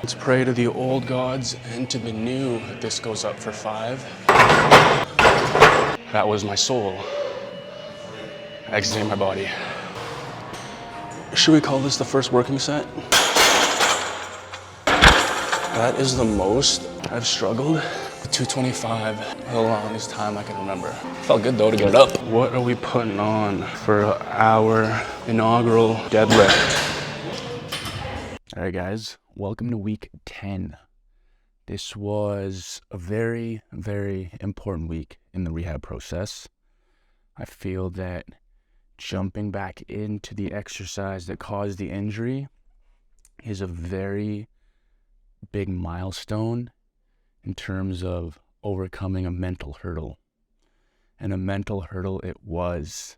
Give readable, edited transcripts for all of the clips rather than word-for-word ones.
Let's pray to the old gods and to the new. This goes up for 5. That was my soul exiting my body. Should we call this the first working set? That is the most I've struggled with 225 for the longest time I can remember. Felt good though to get it up. What are we putting on for our inaugural deadlift? All right, guys, welcome to week 10. This was a very, very important week in the rehab process. I feel that jumping back into the exercise that caused the injury is a very big milestone in terms of overcoming a mental hurdle. And a mental hurdle it was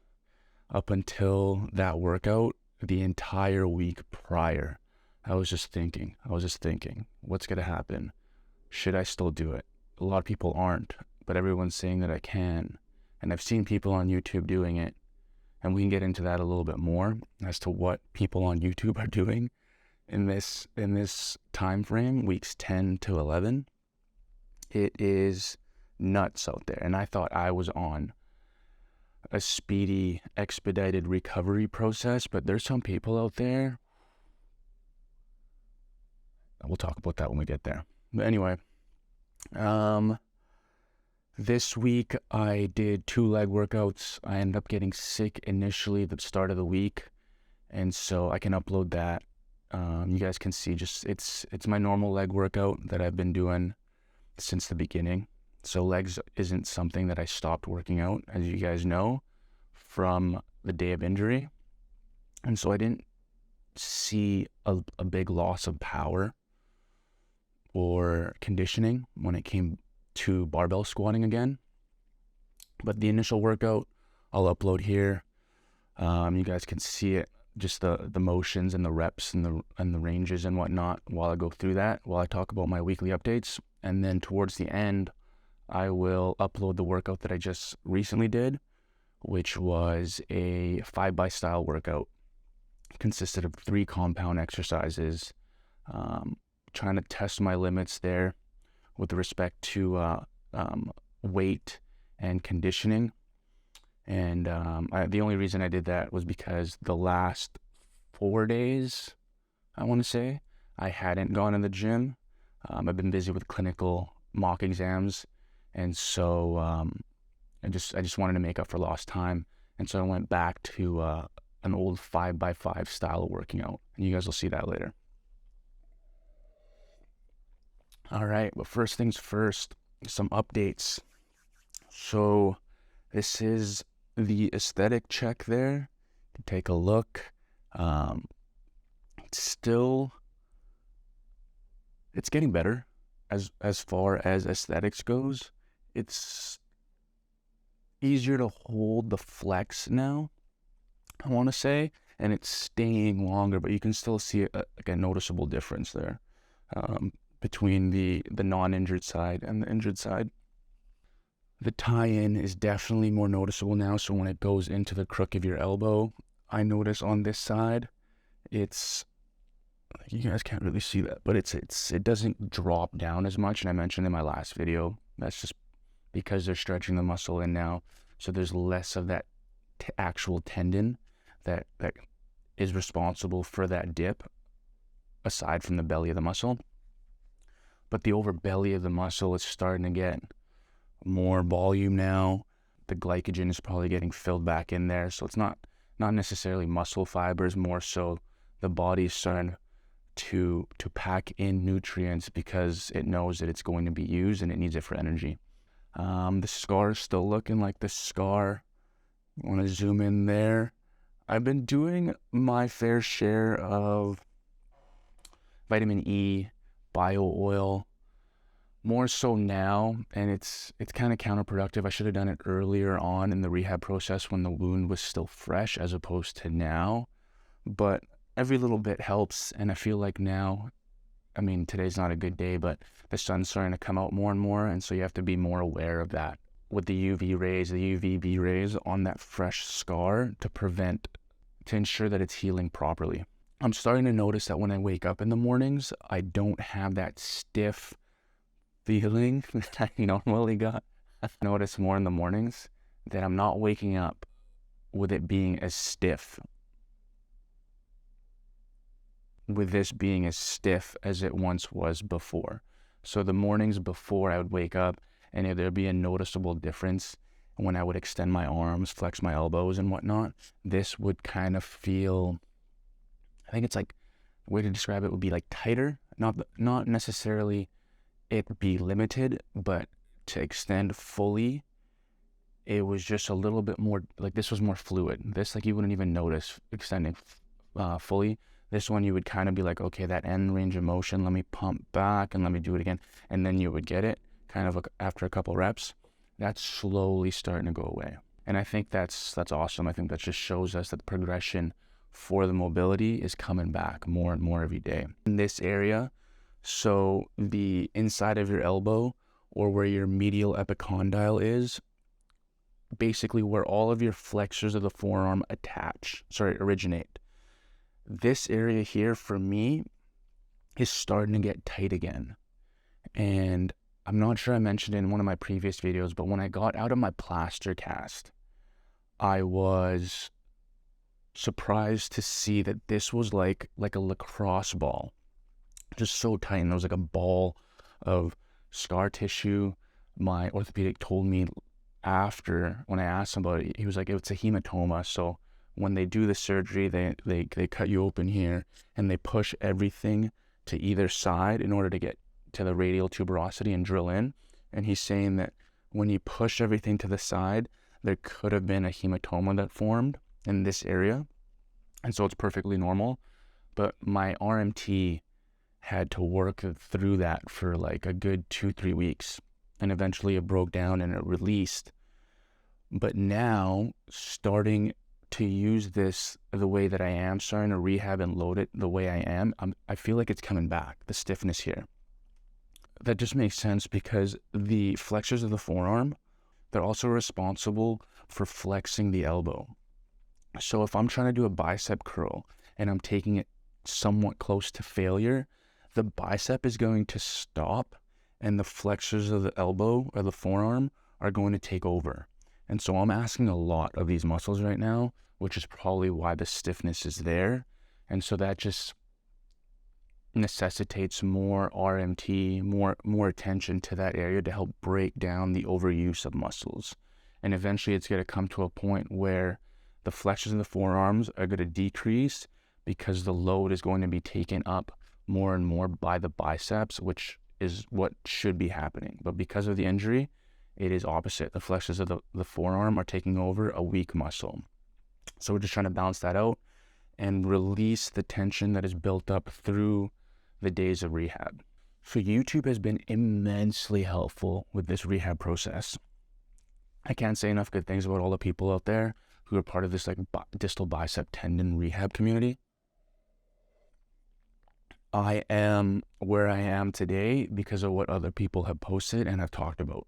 up until that workout. The entire week prior, I was just thinking, what's going to happen? Should I still do it? A lot of people aren't, but everyone's saying that I can. And I've seen people on YouTube doing it. And we can get into that a little bit more as to what people on YouTube are doing in this time frame, weeks 10 to 11. It is nuts out there. And I thought I was on a speedy, expedited recovery process, but there's some people out there. We'll talk about that when we get there. But anyway, this week I did 2 leg workouts. I ended up getting sick initially at the start of the week, and so I can upload that. You guys can see it's my normal leg workout that I've been doing since the beginning. So legs isn't something that I stopped working out, as you guys know, from the day of injury. And so I didn't see a big loss of power or conditioning when it came to barbell squatting again. But the initial workout I'll upload here. You guys can see it, just the motions and the reps and the ranges and whatnot while I go through that, while I talk about my weekly updates. And then towards the end, I will upload the workout that I just recently did, which was a 5x style workout. It consisted of 3 compound exercises, trying to test my limits there with respect to weight and conditioning. And the only reason I did that was because the last 4 days, I want to say, I hadn't gone in the gym. I've been busy with clinical mock exams, and so I just wanted to make up for lost time. And so I went back to an old 5x5 style of working out, and you guys will see that later. All right, but first things first, some updates. So this is the aesthetic check there. Take a look. It's getting better as far as aesthetics goes. It's easier to hold the flex now, I want to say, and it's staying longer, but you can still see a noticeable difference there between the non-injured side and the injured side. The tie-in is definitely more noticeable now, so when it goes into the crook of your elbow, I notice on this side, you guys can't really see that, but it doesn't drop down as much. And I mentioned in my last video, that's just because they're stretching the muscle in now, so there's less of that actual tendon that is responsible for that dip, aside from the belly of the muscle. But the overbelly of the muscle is starting to get more volume now. The glycogen is probably getting filled back in there, so it's not necessarily muscle fibers, more so the body is starting to pack in nutrients because it knows that it's going to be used and it needs it for energy. The scar is still looking like the scar. I want to zoom in there. I've been doing my fair share of vitamin E, bio oil, more so now, and it's kind of counterproductive. I should have done it earlier on in the rehab process when the wound was still fresh as opposed to now, but every little bit helps. And I feel like now, I mean, today's not a good day, but the sun's starting to come out more and more, and so you have to be more aware of that with the UV rays, the UVB rays on that fresh scar to ensure that it's healing properly. I'm starting to notice that when I wake up in the mornings, I don't have that stiff feeling that I normally got. I notice more in the mornings that I'm not waking up with it being as stiff, with this being as stiff as it once was before. So the mornings before I would wake up and there'd be a noticeable difference when I would extend my arms, flex my elbows and whatnot. This would kind of feel, I think it's like, the way to describe it would be like tighter, not necessarily it be limited, but to extend fully, it was just a little bit more, like this was more fluid. This, like you wouldn't even notice extending fully. This one you would kind of be like, okay, that end range of motion, let me pump back and let me do it again. And then you would get it kind of after a couple reps. That's slowly starting to go away. And I think that's awesome. I think that just shows us that the progression for the mobility is coming back more and more every day. In this area, so the inside of your elbow, or where your medial epicondyle is, basically where all of your flexors of the forearm originate. This area here for me is starting to get tight again. And I'm not sure I mentioned it in one of my previous videos, but when I got out of my plaster cast, I was surprised to see that this was like a lacrosse ball, just so tight. And there was like a ball of scar tissue. My orthopedic told me after, when I asked him about it, he was like, it's a hematoma. So when they do the surgery, they cut you open here and they push everything to either side in order to get to the radial tuberosity and drill in. And he's saying that when you push everything to the side, there could have been a hematoma that formed in this area. And so it's perfectly normal. But my RMT had to work through that for like a good 2-3 weeks. And eventually it broke down and it released. But now, starting to use this the way that I am, starting to rehab and load it the way I am, I feel like it's coming back, the stiffness here. That just makes sense because the flexors of the forearm, they're also responsible for flexing the elbow. So if I'm trying to do a bicep curl and I'm taking it somewhat close to failure, the bicep is going to stop and the flexors of the elbow or the forearm are going to take over. And so I'm asking a lot of these muscles right now, which is probably why the stiffness is there. And so that just necessitates more RMT, more attention to that area to help break down the overuse of muscles. And eventually it's going to come to a point where the flexors of the forearms are going to decrease because the load is going to be taken up more and more by the biceps, which is what should be happening. But because of the injury, it is opposite. The flexors of the forearm are taking over a weak muscle. So we're just trying to balance that out and release the tension that is built up through the days of rehab. So YouTube has been immensely helpful with this rehab process. I can't say enough good things about all the people out there who are part of this like distal bicep tendon rehab community. I am where I am today because of what other people have posted and have talked about.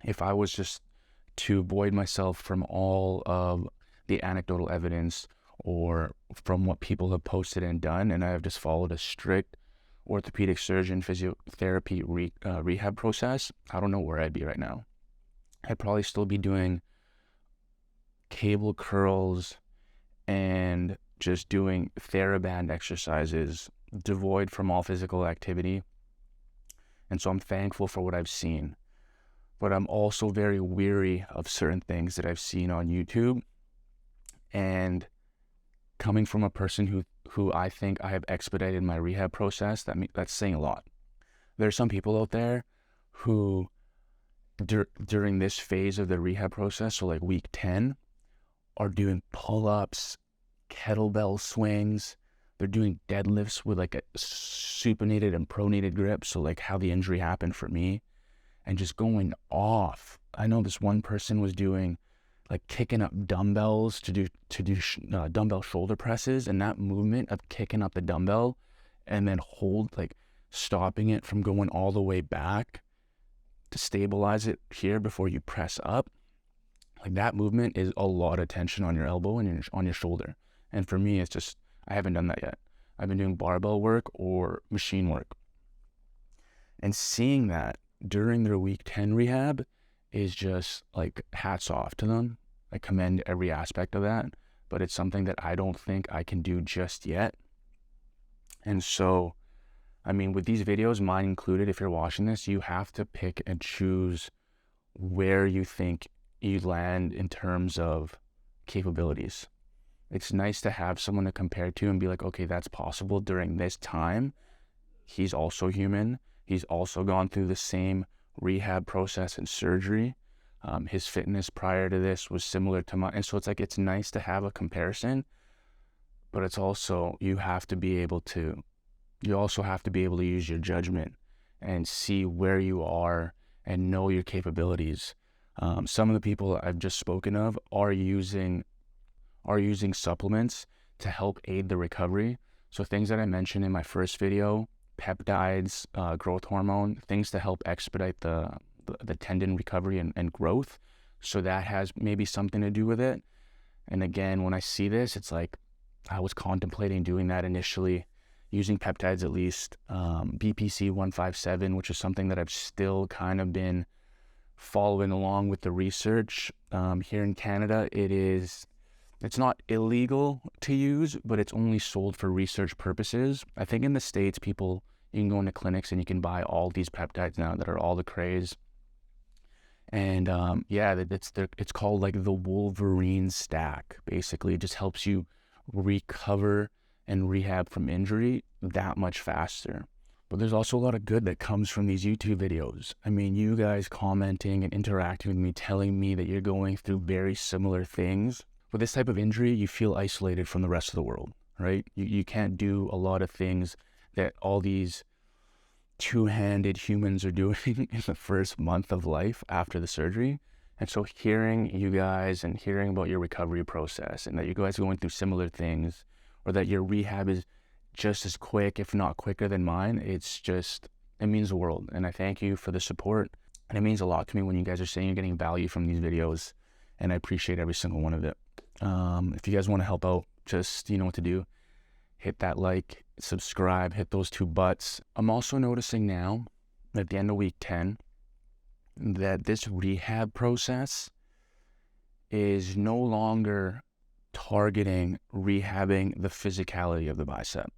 If I was just to void myself from all of the anecdotal evidence or from what people have posted and done, and I have just followed a strict orthopedic surgeon physiotherapy rehab process, I don't know where I'd be right now. I'd probably still be doing cable curls and just doing TheraBand exercises, devoid from all physical activity. And so I'm thankful for what I've seen. But I'm also very weary of certain things that I've seen on YouTube. And coming from a person who I think I have expedited my rehab process, that's saying a lot. There are some people out there who during this phase of the rehab process, so like week 10, are doing pull-ups, kettlebell swings. They're doing deadlifts with like a supinated and pronated grip, so like how the injury happened for me, and just going off. I know this one person was doing like kicking up dumbbells to do dumbbell shoulder presses, and that movement of kicking up the dumbbell and then stopping it from going all the way back to stabilize it here before you press up. Like that movement is a lot of tension on your elbow and on your shoulder. And for me, it's just, I haven't done that yet. I've been doing barbell work or machine work. And seeing that during their week 10 rehab is just like hats off to them. I commend every aspect of that, but it's something that I don't think I can do just yet. And so, I mean, with these videos, mine included, if you're watching this, you have to pick and choose where you think you land in terms of capabilities. It's nice to have someone to compare to and be like, okay, that's possible during this time. He's also human. He's also gone through the same rehab process and surgery. His fitness prior to this was similar to mine. And so it's like, it's nice to have a comparison, but it's also, you also have to be able to use your judgment and see where you are and know your capabilities. Some of the people I've just spoken of are using supplements to help aid the recovery. So things that I mentioned in my first video, peptides, growth hormone, things to help expedite the tendon recovery and growth. So that has maybe something to do with it. And again, when I see this, it's like I was contemplating doing that initially, using peptides at least, BPC 157, which is something that I've still kind of been following along with the research. Here in Canada, it's not illegal to use, but it's only sold for research purposes. I think in the States, you can go into clinics and you can buy all these peptides now that are all the craze. And it's called like the Wolverine stack. Basically, it just helps you recover and rehab from injury that much faster. But there's also a lot of good that comes from these YouTube videos. I mean, you guys commenting and interacting with me, telling me that you're going through very similar things. With this type of injury, you feel isolated from the rest of the world, right? You can't do a lot of things that all these two-handed humans are doing in the first month of life after the surgery. And so hearing you guys and hearing about your recovery process and that you guys are going through similar things, or that your rehab is just as quick, if not quicker than mine, it means the world. And I thank you for the support. And it means a lot to me when you guys are saying you're getting value from these videos. And I appreciate every single one of it. If you guys want to help out, just, you know what to do. Hit that like, subscribe, hit those two buttons. I'm also noticing now, at the end of week 10, that this rehab process is no longer targeting rehabbing the physicality of the bicep.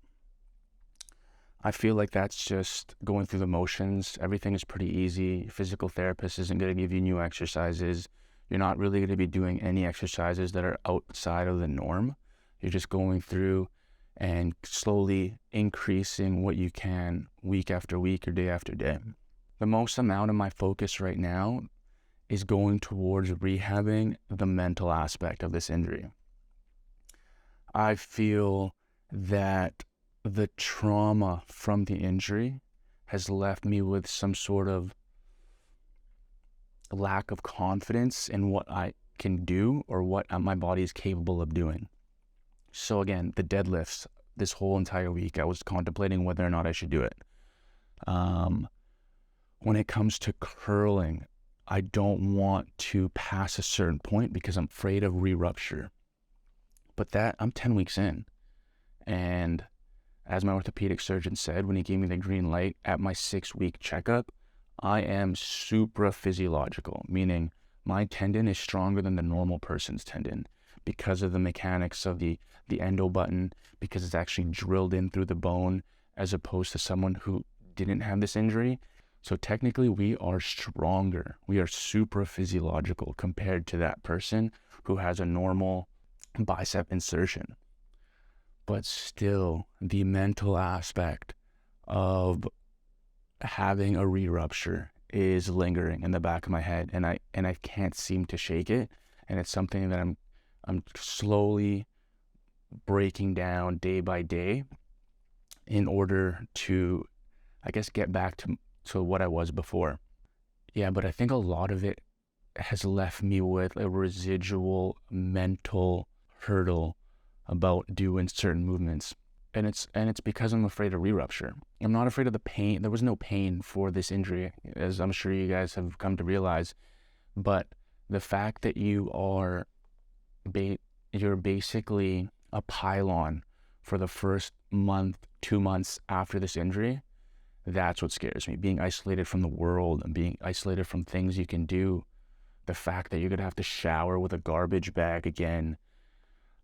I feel like that's just going through the motions. Everything is pretty easy. Your physical therapist isn't going to give you new exercises. You're not really going to be doing any exercises that are outside of the norm. You're just going through and slowly increasing what you can week after week or day after day. The most amount of my focus right now is going towards rehabbing the mental aspect of this injury. I feel that the trauma from the injury has left me with some sort of lack of confidence in what I can do or what my body is capable of doing. So again, the deadlifts, this whole entire week, I was contemplating whether or not I should do it. When it comes to curling, I don't want to pass a certain point because I'm afraid of re-rupture. But that, I'm 10 weeks in. And as my orthopedic surgeon said when he gave me the green light at my 6-week checkup, I am supraphysiological, meaning my tendon is stronger than the normal person's tendon because of the mechanics of the endo button, because it's actually drilled in through the bone as opposed to someone who didn't have this injury. So technically we are stronger. We are supraphysiological compared to that person who has a normal bicep insertion. But still, the mental aspect of having a re-rupture is lingering in the back of my head, and I can't seem to shake it. And it's something that I'm slowly breaking down day by day in order to, I guess, get back to what I was before. Yeah, but I think a lot of it has left me with a residual mental hurdle about doing certain movements. And it's because I'm afraid of re-rupture. I'm not afraid of the pain. There was no pain for this injury, as I'm sure you guys have come to realize. But the fact that you're basically a pylon for the first month, 2 months after this injury, that's what scares me. Being isolated from the world and being isolated from things you can do. The fact that you're going to have to shower with a garbage bag again.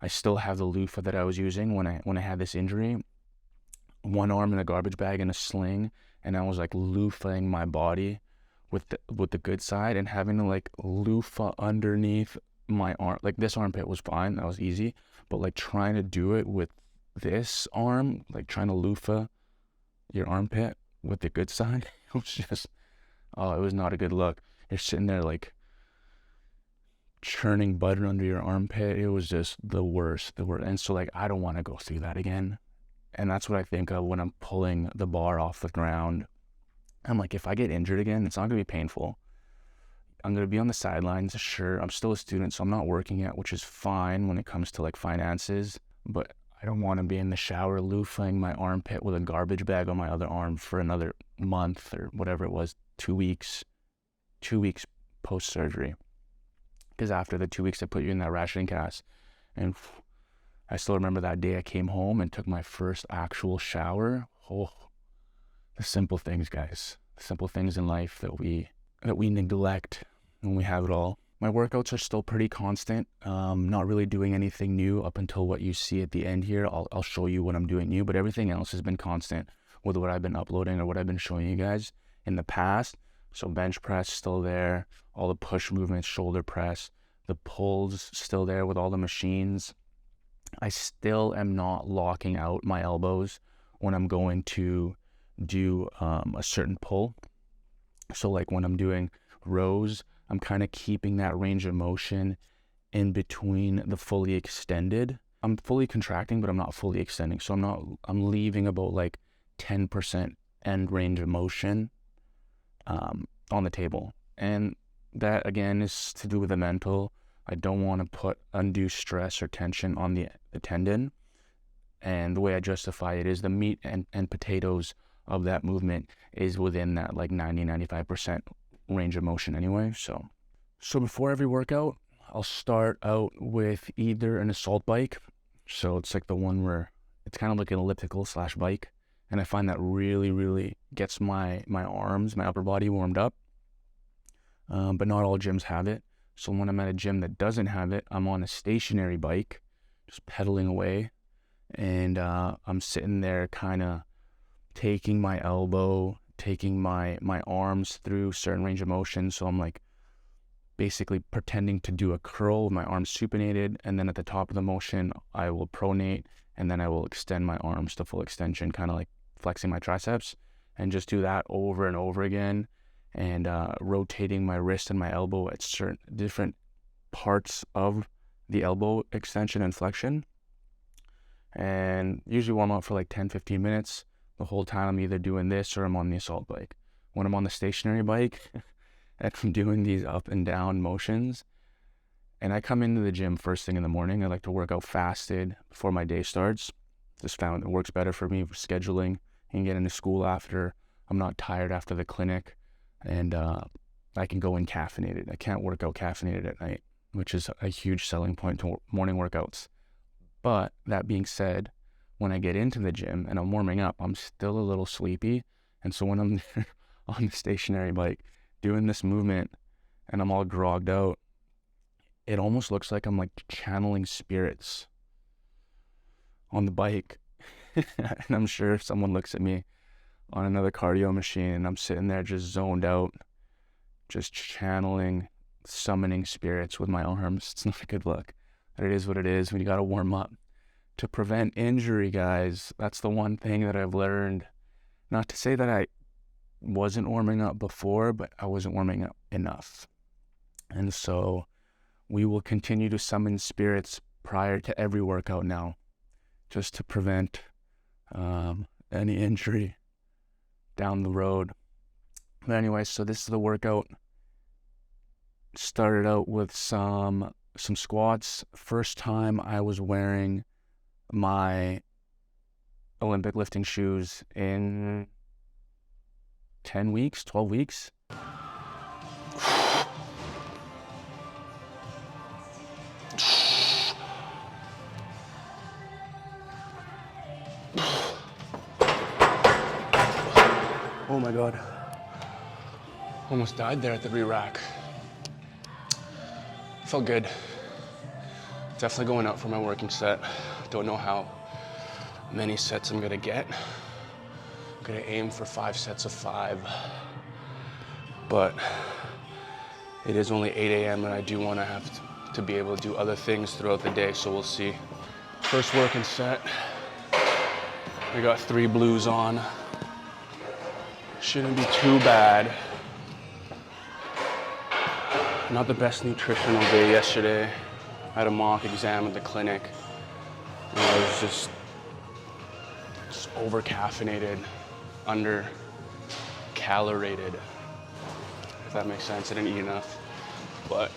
I still have the loofah that I was using when I had this injury. One arm in a garbage bag in a sling, and I was like loofahing my body with the good side, and having to like loofah underneath my arm. Like this armpit was fine, that was easy, but like trying to do it with this arm, like trying to loofah your armpit with the good side, it was just, oh, it was not a good look. You're sitting there like churning butter under your armpit. It was just the worst. And so like I don't want to go through that again. And that's what I think of when I'm pulling the bar off the ground. I'm like, if I get injured again, it's not gonna be painful. I'm gonna be on the sidelines. Sure, I'm still a student, so I'm not working yet, which is fine when it comes to like finances, but I don't want to be in the shower loofahing my armpit with a garbage bag on my other arm for another month or whatever it was, 2 weeks post-surgery. Because after the 2 weeks, they put you in that rationing cast. And I still remember that day I came home and took my first actual shower. Oh, the simple things, guys. The simple things in life that we neglect when we have it all. My workouts are still pretty constant. Not really doing anything new up until what you see at the end here. I'll show you what I'm doing new, but everything else has been constant with what I've been uploading or what I've been showing you guys in the past. So bench press still there, all the push movements, shoulder press, the pulls still there with all the machines. I still am not locking out my elbows when I'm going to do a certain pull. So like when I'm doing rows, I'm kind of keeping that range of motion in between the fully extended. I'm fully contracting, but I'm not fully extending. So I'm leaving about like 10% end range of motion on the table. And that again is to do with the mental. I don't want to put undue stress or tension on the tendon. And the way I justify it is the meat and potatoes of that movement is within that like 90-95% range of motion anyway. So before every workout, I'll start out with either an assault bike. So it's like the one where it's kind of like an elliptical / bike. And I find that really, really gets my arms, my upper body warmed up. But not all gyms have it. So when I'm at a gym that doesn't have it, I'm on a stationary bike, just pedaling away. And I'm sitting there kind of taking my elbow, taking my arms through certain range of motion. So I'm like basically pretending to do a curl with my arms supinated, and then at the top of the motion I will pronate, and then I will extend my arms to full extension, kind of like flexing my triceps, and just do that over and over again, and rotating my wrist and my elbow at certain different parts of the elbow extension and flexion. And usually warm up for like 10-15 minutes. The whole time I'm either doing this or I'm on the assault bike. When I'm on the stationary bike and I'm doing these up and down motions, and I come into the gym first thing in the morning, I like to work out fasted before my day starts. Just found it works better for me for scheduling and get into school after. I'm not tired after the clinic, and I can go in caffeinated. I can't work out caffeinated at night, which is a huge selling point to morning workouts. But that being said, when I get into the gym and I'm warming up, I'm still a little sleepy. And so when I'm on the stationary bike doing this movement and I'm all grogged out, it almost looks like I'm like channeling spirits on the bike. And I'm sure if someone looks at me on another cardio machine and I'm sitting there just zoned out, just channeling, summoning spirits with my arms, it's not a good look. But it is what it is when you got to warm up. To prevent injury, guys, that's the one thing that I've learned. Not to say that I wasn't warming up before, but I wasn't warming up enough. And so we will continue to summon spirits prior to every workout now, just to prevent any injury down the road. But anyway, so this is the workout. Started out with some squats. First time I was wearing my Olympic lifting shoes in 10 weeks, 12 weeks. Oh my God. Almost died there at the re-rack. Felt good. Definitely going up for my working set. Don't know how many sets I'm gonna get. I'm gonna aim for 5 sets of 5. But it is only 8 a.m. and I do wanna have to be able to do other things throughout the day, so we'll see. First working set. I got 3 blues on. Shouldn't be too bad. Not the best nutritional day yesterday. I had a mock exam at the clinic. And I was just over caffeinated, under calorated, if that makes sense. I didn't eat enough, but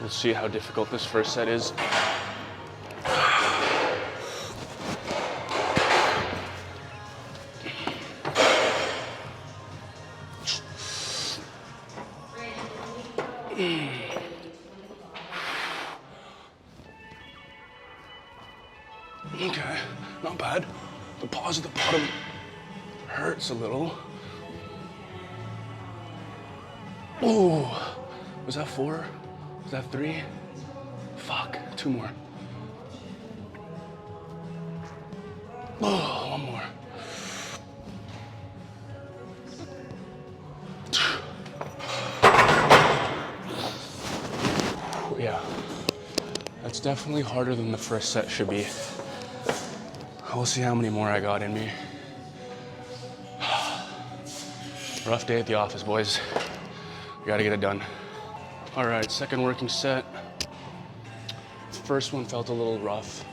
we'll see how difficult this first set is. Okay, not bad. The pause at the bottom hurts a little. Oh, was that 4? Was that 3? Fuck, 2 more. Oh, 1 more. Yeah, that's definitely harder than the first set should be. We'll see how many more I got in me. Rough day at the office, boys. We gotta get it done. All right, second working set. First one felt a little rough,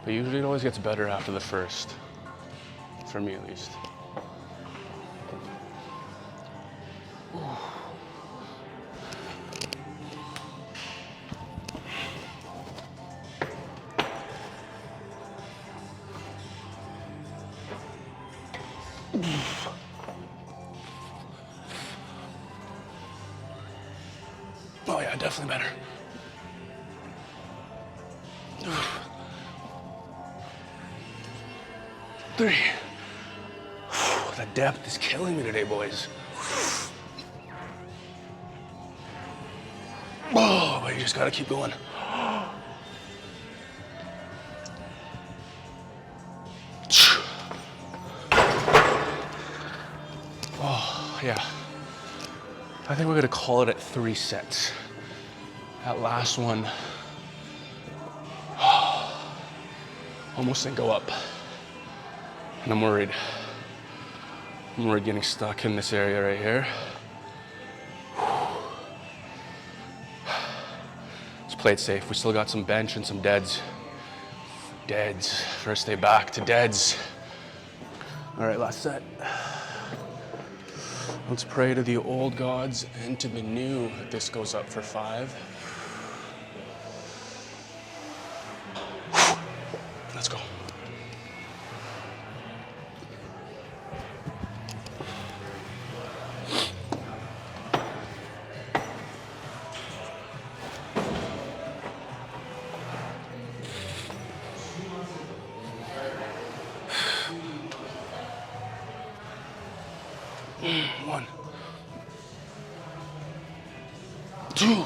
but usually it always gets better after the first, for me at least. Oh yeah, definitely better. Three. The depth is killing me today, boys. Oh, but you just gotta keep going. Oh, yeah. I think we're gonna call it at 3 sets. That last one almost didn't go up. And I'm worried. I'm worried getting stuck in this area right here. Let's play it safe. We still got some bench and some deads. Deads. First day back to deads. All right, last set. Let's pray to the old gods and to the new that this goes up for 5. Let's go. One, 2,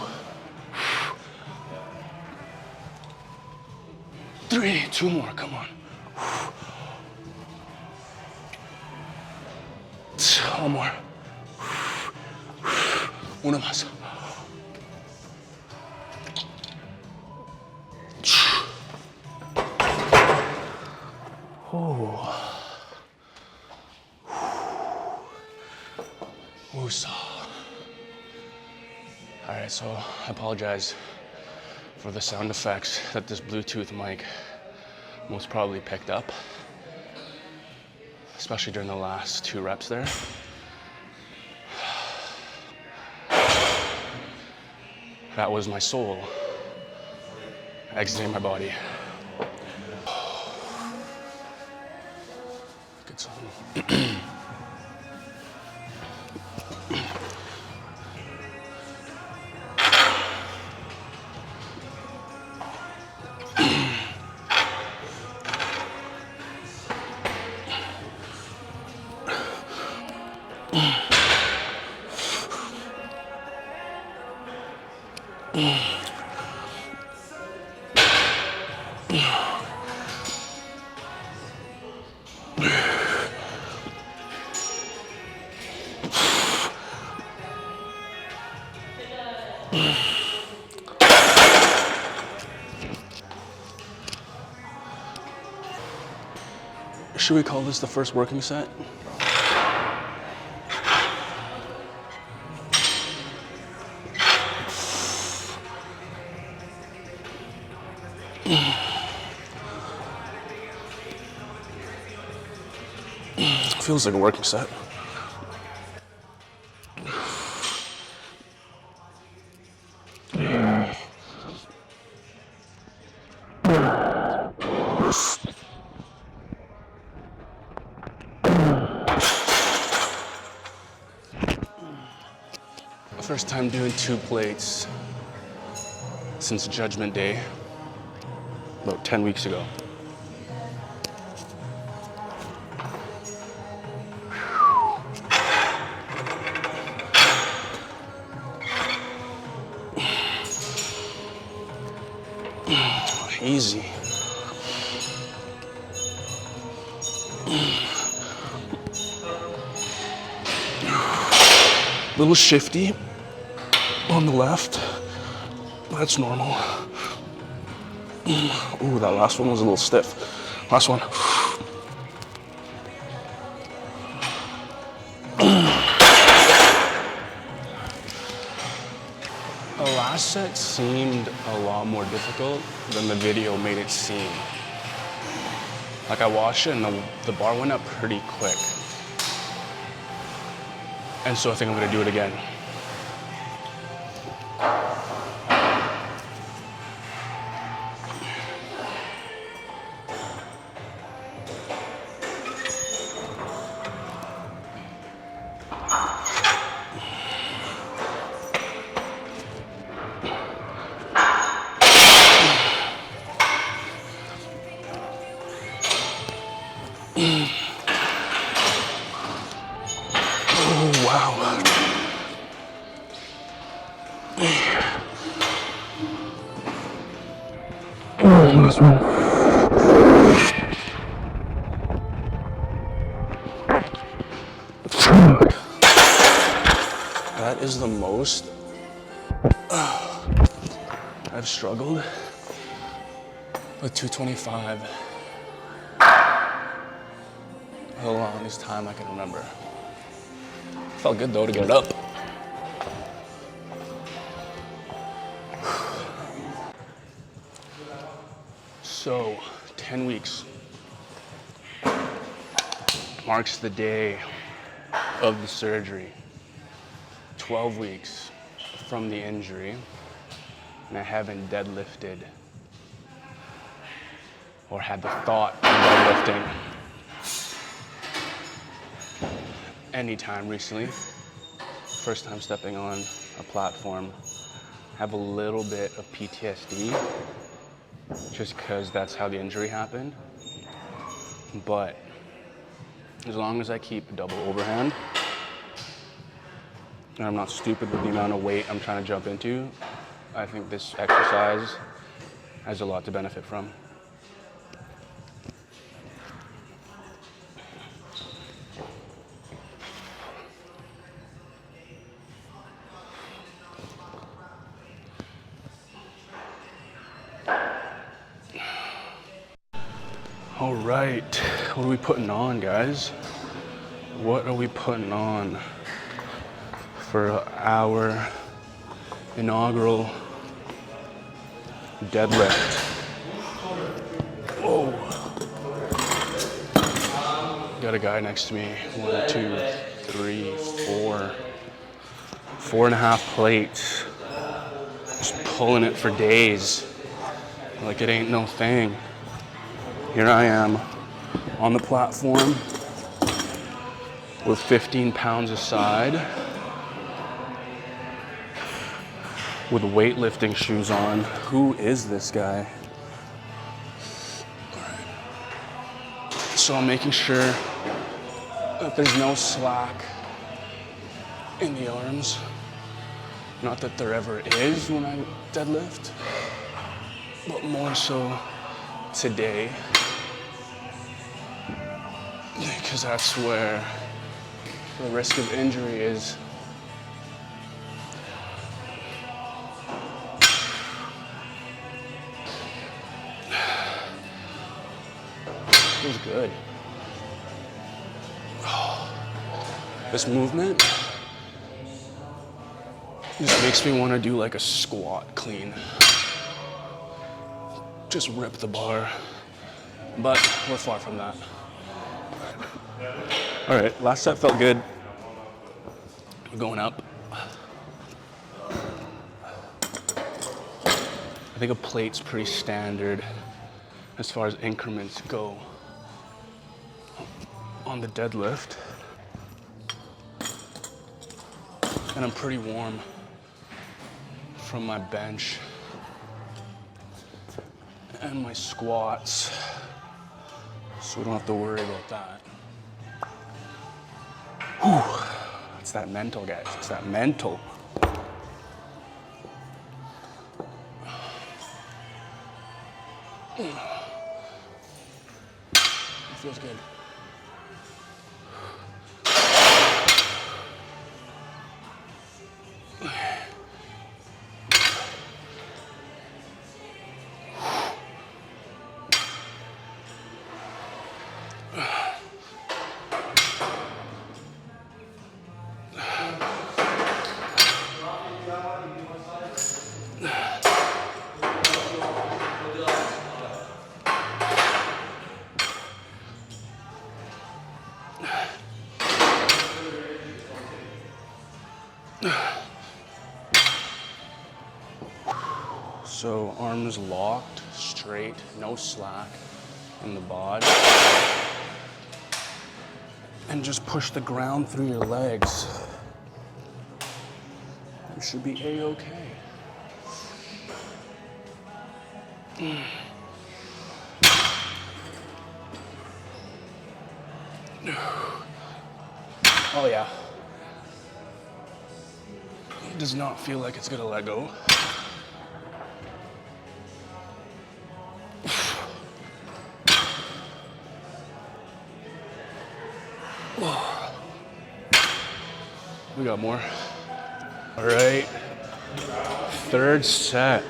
3, 2 more, come on. One more. Uno más. Oh. Woosah. All right, so I apologize for the sound effects that this Bluetooth mic most probably picked up, especially during the last 2 reps there. That was my soul exiting my body. Good song. Should we call this the first working set? Feels like a working set. First time doing 2 plates since Judgment Day, about 10 weeks ago. Easy. Little shifty on the left. That's normal. Ooh, that last one was a little stiff. Last one. The last set seemed a lot more difficult than the video made it seem. Like I watched it and the bar went up pretty quick. And so I think I'm gonna do it again. Oh, wow. Last one. That is the most I've struggled with 225 for the longest time I can remember. Felt good though to get it up. So, 10 weeks marks the day of the surgery. 12 weeks from the injury, and I haven't deadlifted or had the thought of deadlifting anytime recently. First time stepping on a platform. Have a little bit of PTSD just because that's how the injury happened. But as long as I keep a double overhand and I'm not stupid with the amount of weight I'm trying to jump into, I think this exercise has a lot to benefit from. All right, what are we putting on, guys? What are we putting on for our inaugural deadlift? Whoa. Got a guy next to me. 1, 2, 3, 4. 4.5 plates. Just pulling it for days. Like it ain't no thing. Here I am on the platform with 15 pounds aside with weightlifting shoes on. Who is this guy? So I'm making sure that there's no slack in the arms. Not that there ever is when I deadlift, but more so today, because that's where the risk of injury is. Feels good. This movement just makes me want to do like a squat clean. Just rip the bar, but we're far from that. All right, last set felt good. We're going up. I think a plate's pretty standard as far as increments go on the deadlift. And I'm pretty warm from my bench and my squats, so we don't have to worry about that. Whew. It's that mental, guys. It's that mental. It feels good. So arms locked, straight, no slack in the bod. And just push the ground through your legs. You should be A-okay. Oh yeah. It does not feel like it's gonna let go. We got more. All right, third set.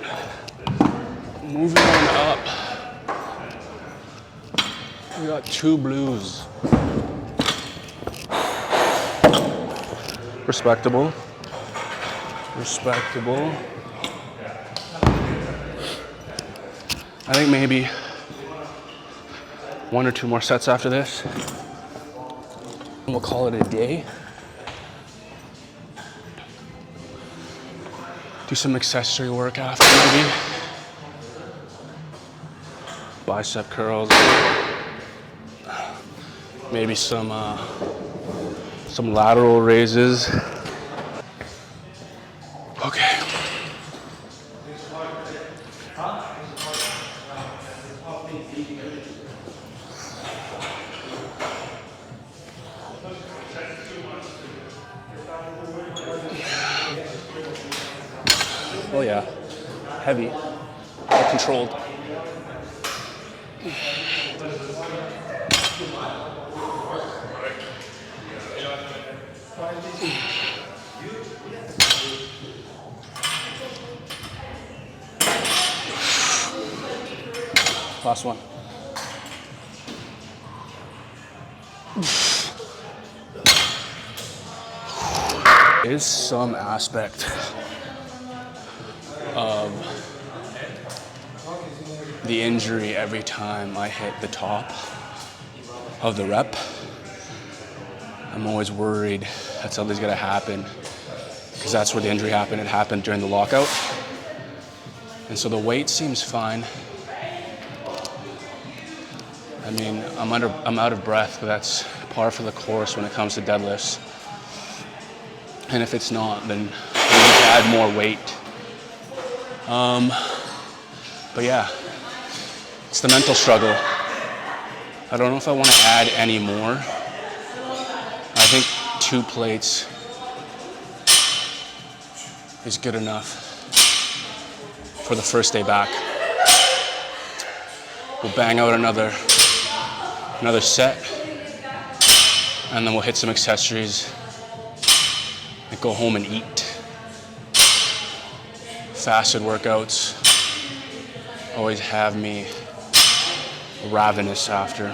Moving on up. We got 2 blues. Respectable. Respectable. I think maybe 1 or 2 more sets after this. And we'll call it a day. Do some accessory work after maybe. Bicep curls. Maybe some lateral raises. Okay. Oh yeah, heavy, but controlled. Last one. There's some aspect of the injury every time I hit the top of the rep. I'm always worried that something's gonna happen because that's where the injury happened. It happened during the lockout. And so the weight seems fine. I mean, I'm out of breath, but that's par for the course when it comes to deadlifts. And if it's not, then we need to add more weight. But yeah, it's the mental struggle. I don't know if I want to add any more. I think 2 plates is good enough for the first day back. We'll bang out another set, and then we'll hit some accessories and go home and eat. Fasted workouts always have me ravenous after.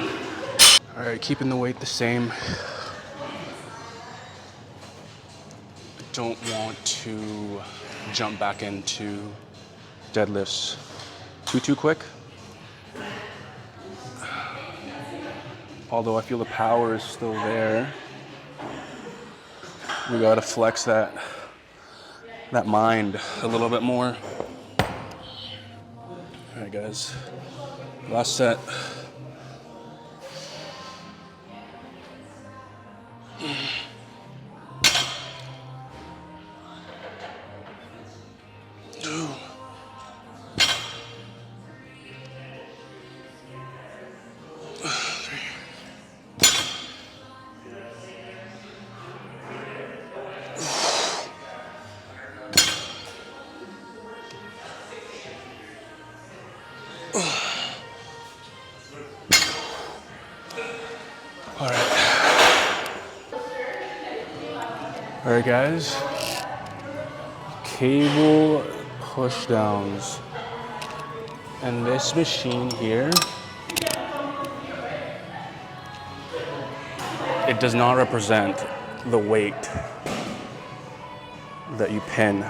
All right, keeping the weight the same. Don't want to jump back into deadlifts too quick. Although I feel the power is still there, we gotta flex that mind a little bit more. All right, guys, last set. All right, guys, cable push downs. And this machine here, it does not represent the weight that you pin.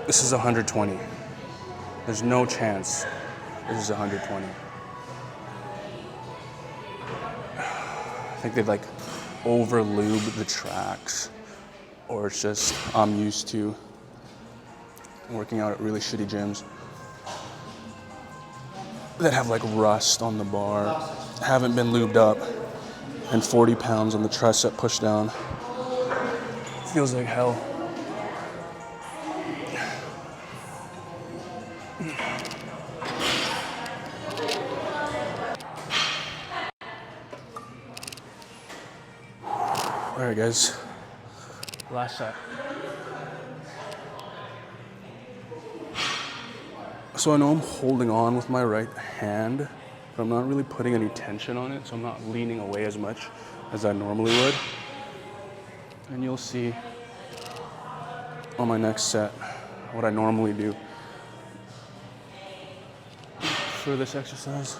This is 120. There's no chance this is 120. I think they've like over lubed the tracks, or it's just I'm used to working out at really shitty gyms that have like rust on the bar, haven't been lubed up, and 40 pounds on the tricep push down. Feels like hell. All right, guys, last set. So I know I'm holding on with my right hand, but I'm not really putting any tension on it, so I'm not leaning away as much as I normally would. And you'll see on my next set what I normally do for this exercise.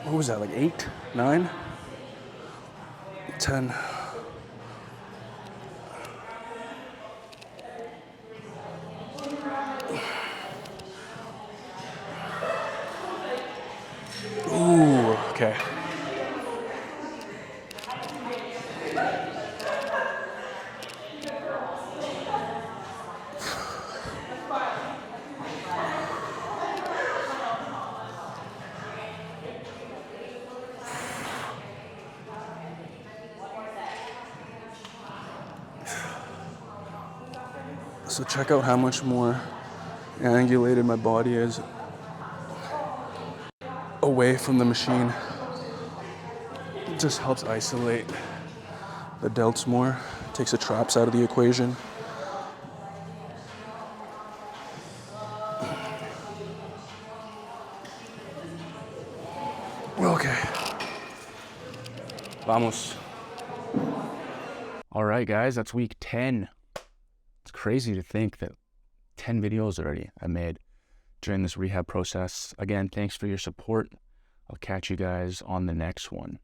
What was that, like 8, 9, 10. Ooh, okay. So check out how much more angulated my body is away from the machine. It just helps isolate the delts more, takes the traps out of the equation. Okay. Vamos. All right, guys, that's week 10. It's crazy to think that 10 videos already I made during this rehab process. Again, thanks for your support. I'll catch you guys on the next one.